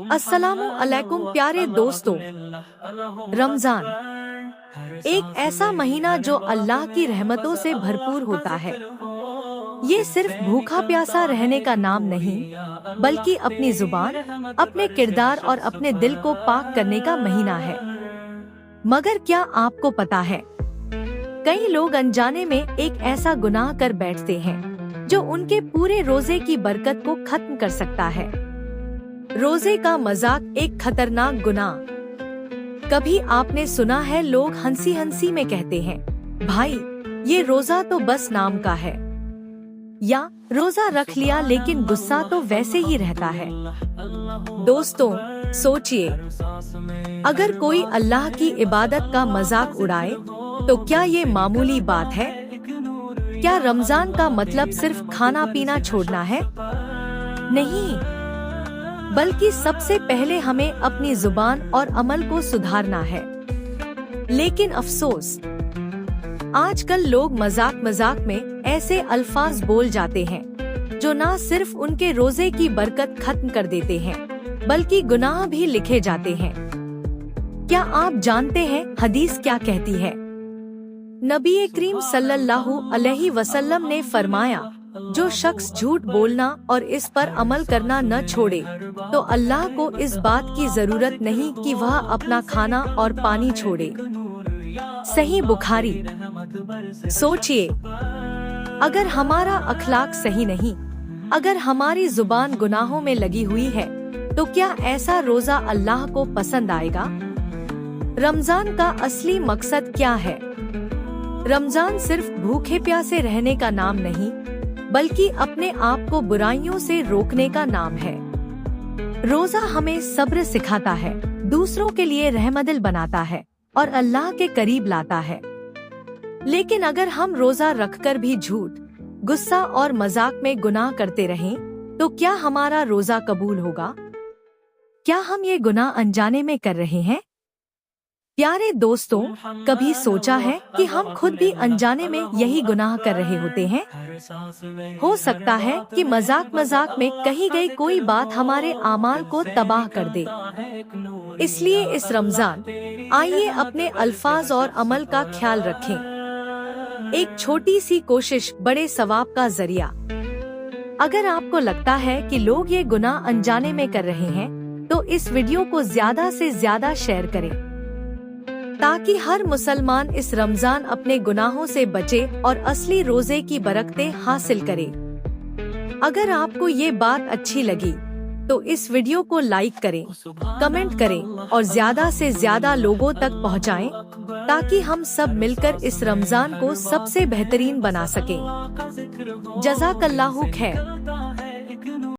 अस्सलामु अलैकुम प्यारे दोस्तों। रमजान एक ऐसा महीना जो अल्लाह की रहमतों से भरपूर होता है। ये सिर्फ भूखा प्यासा रहने का नाम नहीं, बल्कि अपनी जुबान, अपने किरदार और अपने दिल को पाक करने का महीना है। मगर क्या आपको पता है, कई लोग अनजाने में एक ऐसा गुनाह कर बैठते हैं जो उनके पूरे रोजे की बरकत को खत्म कर सकता है। रोजे का मजाक एक खतरनाक गुनाह। कभी आपने सुना है लोग हंसी हंसी में कहते हैं, भाई ये रोजा तो बस नाम का है, या रोजा रख लिया लेकिन गुस्सा तो वैसे ही रहता है। दोस्तों सोचिए, अगर कोई अल्लाह की इबादत का मजाक उड़ाए तो क्या ये मामूली बात है? क्या रमजान का मतलब सिर्फ खाना पीना छोड़ना है? नहीं, बल्कि सबसे पहले हमें अपनी जुबान और अमल को सुधारना है। लेकिन अफसोस, आजकल लोग मजाक मजाक में ऐसे अल्फाज बोल जाते हैं जो ना सिर्फ उनके रोजे की बरकत खत्म कर देते हैं, बल्कि गुनाह भी लिखे जाते हैं। क्या आप जानते हैं हदीस क्या कहती है? नबी करीम सल्लल्लाहु अलैहि वसल्लम ने फरमाया, जो शख्स झूठ बोलना और इस पर अमल करना न छोड़े तो अल्लाह को इस बात की जरूरत नहीं कि वह अपना खाना और पानी छोड़े। सही बुखारी। सोचिए, अगर हमारा अखलाक सही नहीं, अगर हमारी जुबान गुनाहों में लगी हुई है, तो क्या ऐसा रोजा अल्लाह को पसंद आएगा? रमजान का असली मकसद क्या है? रमजान सिर्फ भूखे प्यासे रहने का नाम नहीं, बल्कि अपने आप को बुराइयों से रोकने का नाम है। रोजा हमें सब्र सिखाता है, दूसरों के लिए रहमदिल बनाता है और अल्लाह के करीब लाता है। लेकिन अगर हम रोजा रखकर भी झूठ, गुस्सा और मजाक में गुनाह करते रहें, तो क्या हमारा रोजा कबूल होगा? क्या हम ये गुनाह अनजाने में कर रहे हैं? प्यारे दोस्तों, कभी सोचा है कि हम खुद भी अनजाने में यही गुनाह कर रहे होते हैं? हो सकता है कि मजाक मजाक में कही गई कोई बात हमारे आमाल को तबाह कर दे। इसलिए इस रमजान आइए अपने अल्फाज और अमल का ख्याल रखें। एक छोटी सी कोशिश बड़े सवाब का जरिया। अगर आपको लगता है कि लोग ये गुनाह अनजाने में कर रहे हैं, तो इस वीडियो को ज्यादा से ज्यादा शेयर करें, ताकि हर मुसलमान इस रमजान अपने गुनाहों से बचे और असली रोजे की बरकतें हासिल करे। अगर आपको ये बात अच्छी लगी तो इस वीडियो को लाइक करें, कमेंट करें और ज्यादा से ज्यादा लोगों तक पहुंचाएं, ताकि हम सब मिलकर इस रमजान को सबसे बेहतरीन बना सकें। जज़ाकल्लाहु खैर।